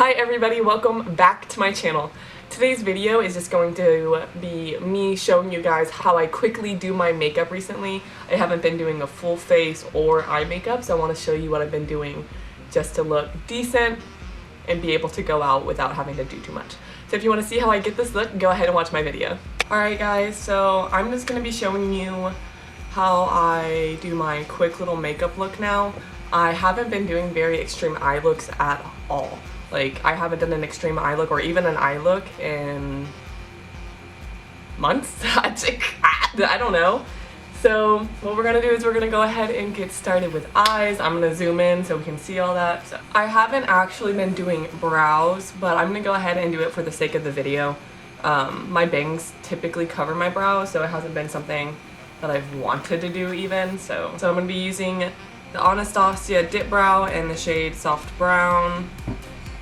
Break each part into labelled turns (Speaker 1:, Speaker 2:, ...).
Speaker 1: Hi everybody, welcome back to my channel. Today's video is just going to be me showing you guys how I quickly do my makeup recently. I haven't been doing a full face or eye makeup, so I want to show you what I've been doing just to look decent and be able to go out without having to do too much. So if you want to see how I get this look, go ahead and watch my video. Alright guys, so I'm just going to be showing you how I do my quick little makeup look now. I haven't been doing very extreme eye looks at all. Like, I haven't done an extreme eye look or even an eye look in months. I don't know. So what we're gonna do is we're gonna go ahead and get started with eyes. I'm gonna zoom in so we can see all that. So I haven't actually been doing brows, but I'm gonna go ahead and do it for the sake of the video. My bangs typically cover my brows, so it hasn't been something that I've wanted to do even. So I'm gonna be using the Anastasia Dip Brow in the shade Soft Brown.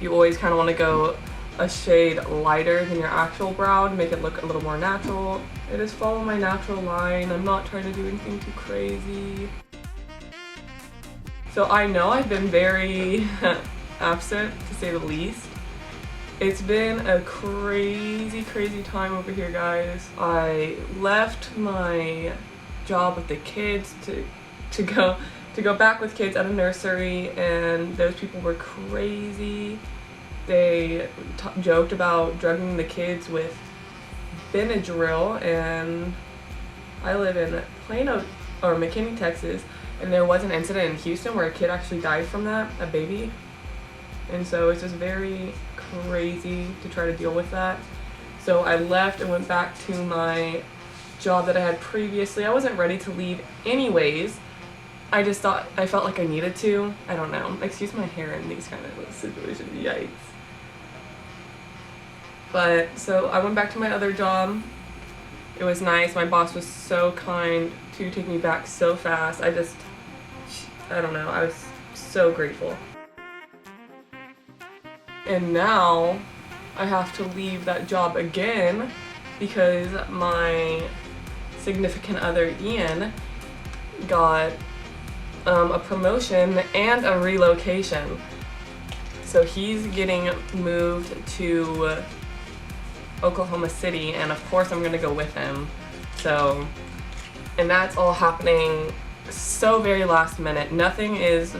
Speaker 1: You always kind of want to go a shade lighter than your actual brow to make it look a little more natural. I just follow my natural line. I'm not trying to do anything too crazy. So I know I've been very absent, to say the least. It's been a crazy time over here, guys. I left my job with the kids to go back with kids at a nursery, and those people were crazy. They joked about drugging the kids with Benadryl, and I live in Plano or McKinney, Texas, and there was an incident in Houston where a kid actually died from that, a baby. And so it's just very crazy to try to deal with that. So I left and went back to my job that I had previously. I wasn't ready to leave anyways. I just thought, I felt like I needed to. I don't know. Excuse my hair in these kind of situations. Yikes. But, so I went back to my other job. It was nice. My boss was so kind to take me back so fast. I don't know. I was so grateful. And now I have to leave that job again because my significant other, Ian, got a promotion and a relocation. So he's getting moved to Oklahoma City, and of course I'm gonna go with him. So, and that's all happening so very last minute. Nothing has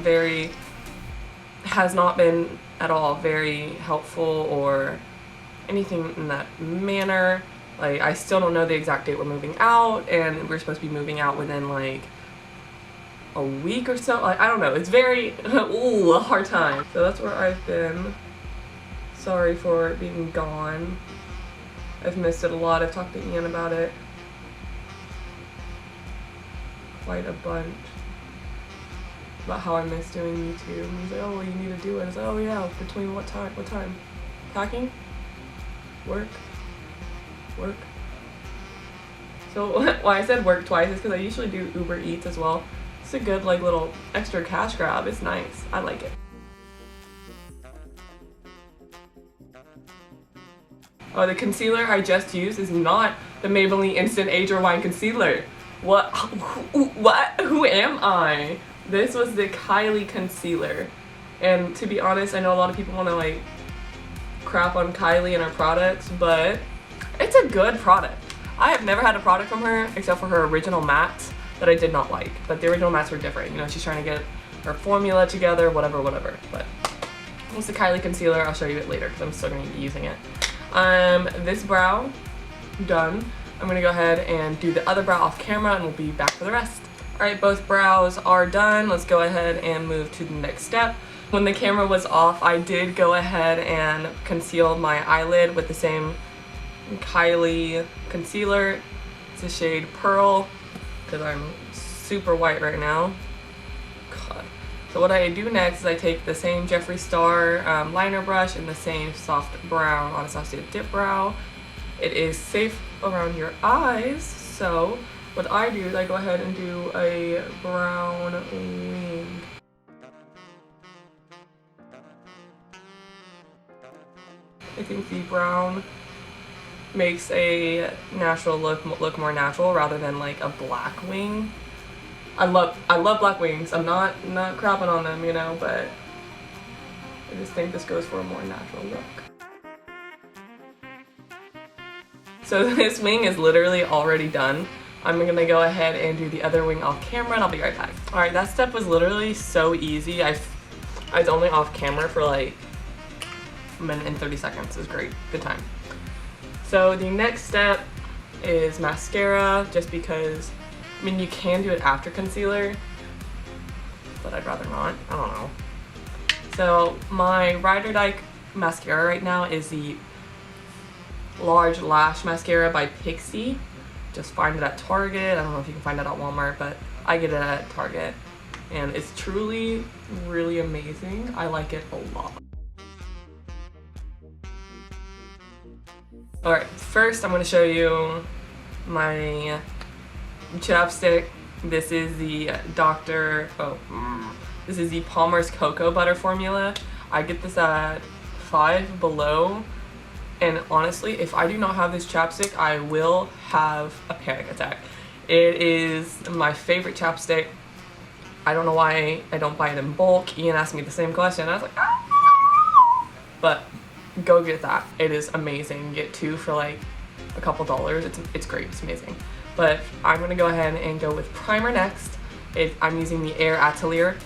Speaker 1: not been at all very helpful or anything in that manner. Like, I still don't know the exact date we're moving out, and we're supposed to be moving out within like a week or so. Like, I don't know. It's very a hard time. So that's where I've been. Sorry for being gone. I've missed it a lot. I've talked to Ian about it quite a bunch. About how I miss doing YouTube. And he's like, oh, well, you need to do it. I was like, oh yeah, between what time? What time? Packing? Work? Work? So why I said work twice is because I usually do Uber Eats as well. It's a good like little extra cash grab. It's nice. I like it. Oh, the concealer I just used is not the Maybelline Instant Age Rewind Concealer. What? What? Who am I? This was the Kylie concealer. And to be honest, I know a lot of people want to like crap on Kylie and her products, but it's a good product. I have never had a product from her except for her original mattes that I did not like, but the original mattes were different. You know, she's trying to get her formula together, whatever. But what's the Kylie concealer? I'll show you it later because I'm still going to be using it. This brow, done. I'm going to go ahead and do the other brow off camera and we'll be back for the rest. Alright, both brows are done. Let's go ahead and move to the next step. When the camera was off, I did go ahead and conceal my eyelid with the same Kylie concealer. It's a shade Pearl because I'm super white right now. God. So what I do next is I take the same Jeffree Star liner brush and the same soft brown Anastasia Dip Brow. It is safe around your eyes, so what I do is I go ahead and do a brown wing. I think the brown makes a natural look more natural rather than like a black wing. I love black wings. I'm not crapping on them, you know, but I just think this goes for a more natural look. So this wing is literally already done. I'm gonna go ahead and do the other wing off camera and I'll be right back. All right, that step was literally so easy. I was only off camera for like a minute and 30 seconds. It was great, good time. So the next step is mascara, just because, I mean, you can do it after concealer, but I'd rather not, I don't know. So my Ride or Die mascara right now is the Large Lash Mascara by Pixie. Just find it at Target. I don't know if you can find it at Walmart, but I get it at Target. And it's truly really amazing. I like it a lot. Alright, first I'm going to show you my chapstick. This is the this is the Palmer's Cocoa Butter formula. I get this at Five Below. And honestly, if I do not have this chapstick, I will have a panic attack. It is my favorite chapstick. I don't know why I don't buy it in bulk. Ian asked me the same question. I was like, ah! But go get that. It is amazing. You get 2 for like a couple dollars. It's great. It's amazing. But I'm going to go ahead and go with primer next. I'm using the Air Atelier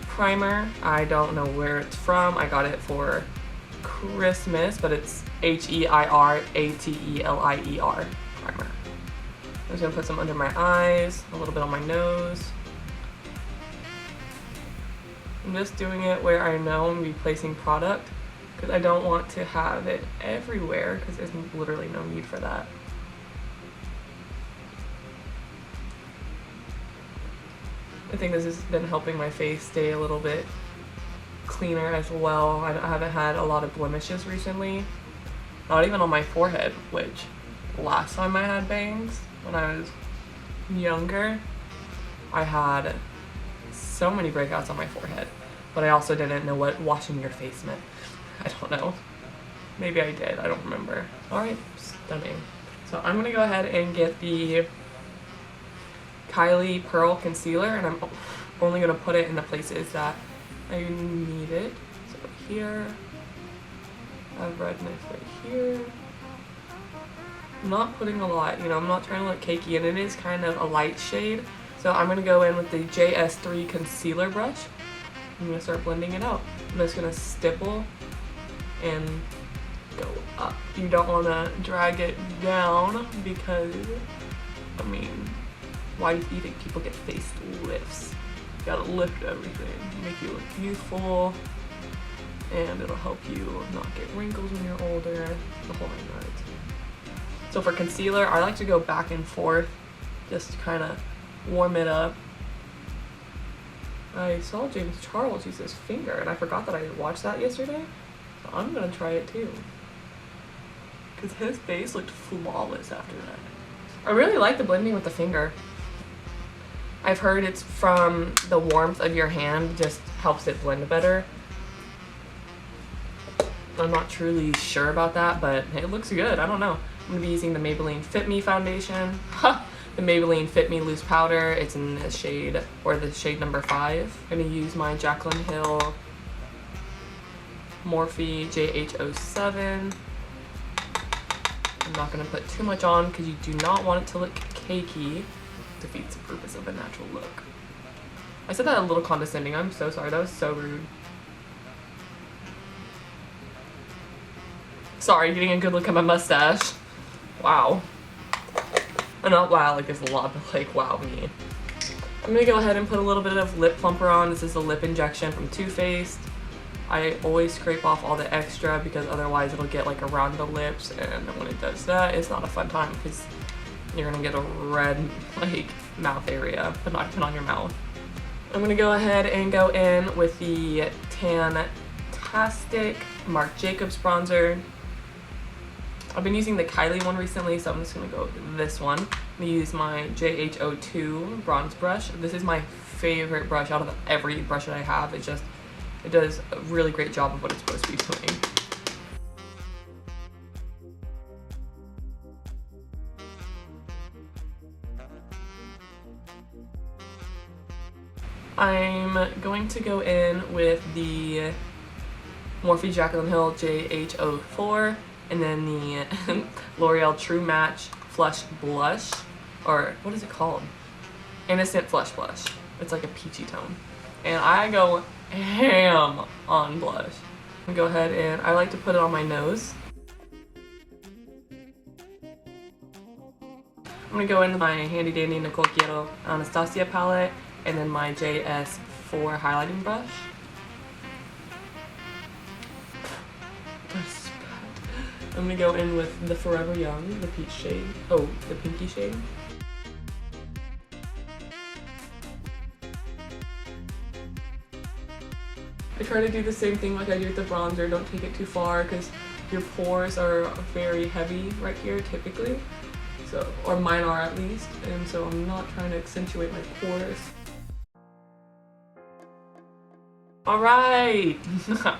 Speaker 1: primer. I don't know where it's from. I got it for Christmas, but it's HEIRATELIER primer. I'm just gonna put some under my eyes, a little bit on my nose. I'm just doing it where I know I'm gonna be placing product, because I don't want to have it everywhere, because there's literally no need for that. I think this has been helping my face stay a little bit cleaner as well. I haven't had a lot of blemishes recently. Not even on my forehead, which last time I had bangs when I was younger, I had so many breakouts on my forehead, but I also didn't know what washing your face meant. I don't know. Maybe I did, I don't remember. Alright, stunning. So I'm gonna go ahead and get the Kylie Pearl Concealer, and I'm only gonna put it in the places that I need it. So here, I have redness right here. I'm not putting a lot, you know, I'm not trying to look cakey, and it is kind of a light shade. So I'm going to go in with the JS3 concealer brush. I'm going to start blending it out. I'm just going to stipple and go up. You don't want to drag it down because, I mean, why do you think people get face lifts? You gotta lift everything, make you look youthful, and it'll help you not get wrinkles when you're older, the whole 9 yards. So for concealer, I like to go back and forth just to kind of warm it up. I saw James Charles use his finger, and I forgot that I watched that yesterday, so I'm gonna try it too. Because his face looked flawless after that. I really like the blending with the finger. I've heard it's from the warmth of your hand, just helps it blend better. I'm not truly sure about that, but it looks good. I don't know. I'm going to be using the Maybelline Fit Me foundation. The Maybelline Fit Me loose powder. It's in the shade number 5. I'm going to use my Jaclyn Hill Morphe JH07. I'm not going to put too much on because you do not want it to look cakey. Defeats the purpose of a natural look. I said that a little condescending. I'm so sorry. That was so rude. Sorry, getting a good look at my mustache. Wow. Not wow, like there's a lot, but like wow me. I'm gonna go ahead and put a little bit of lip plumper on. This is a lip injection from Too Faced. I always scrape off all the extra because otherwise it'll get like around the lips, and when it does that, it's not a fun time because you're gonna get a red like mouth area, but not even on your mouth. I'm gonna go ahead and go in with the Tantastic Marc Jacobs bronzer. I've been using the Kylie one recently, so I'm just gonna go with this one. I'm gonna use my JH02 bronze brush. This is my favorite brush out of every brush that I have. It does a really great job of what it's supposed to be doing. I'm going to go in with the Morphe Jaclyn Hill JH04, and then the L'Oreal True Match Flush Blush, or what is it called? Innocent Flush Blush. It's like a peachy tone. And I go ham on blush. I'm gonna go ahead and I like to put it on my nose. I'm gonna go into my handy dandy Nicole Quiero Anastasia palette and then my JS4 highlighting brush. I'm gonna go in with the Forever Young, the peach shade. Oh, the pinky shade. I try to do the same thing like I do with the bronzer. Don't take it too far because your pores are very heavy right here typically. So, or mine are at least. And so I'm not trying to accentuate my pores. Alright!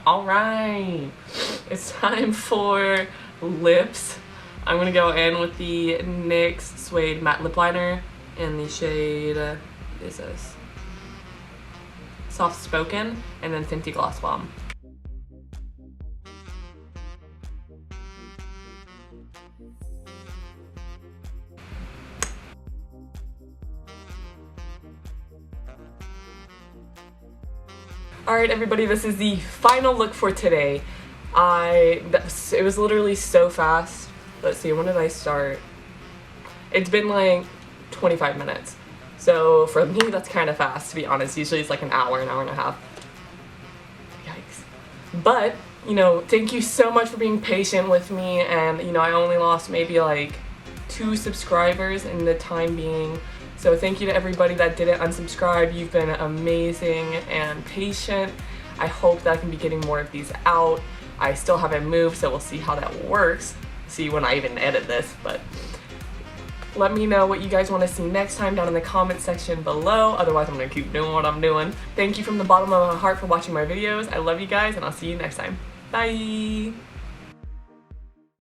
Speaker 1: Alright! It's time for lips. I'm gonna go in with the NYX Suede Matte Lip Liner in the shade, what is this? Soft Spoken, and then Fenty Gloss Bomb. Alright everybody, this is the final look for today. It was literally so fast. Let's see, when did I start? It's been like 25 minutes. So for me, that's kind of fast, to be honest. Usually it's like an hour and a half. Yikes. But, you know, thank you so much for being patient with me. And, you know, I only lost maybe like 2 subscribers in the time being. So thank you to everybody that didn't unsubscribe. You've been amazing and patient. I hope that I can be getting more of these out. I still haven't moved, so we'll see how that works. See when I even edit this, but let me know what you guys want to see next time down in the comment section below. Otherwise, I'm going to keep doing what I'm doing. Thank you from the bottom of my heart for watching my videos. I love you guys, and I'll see you next time. Bye!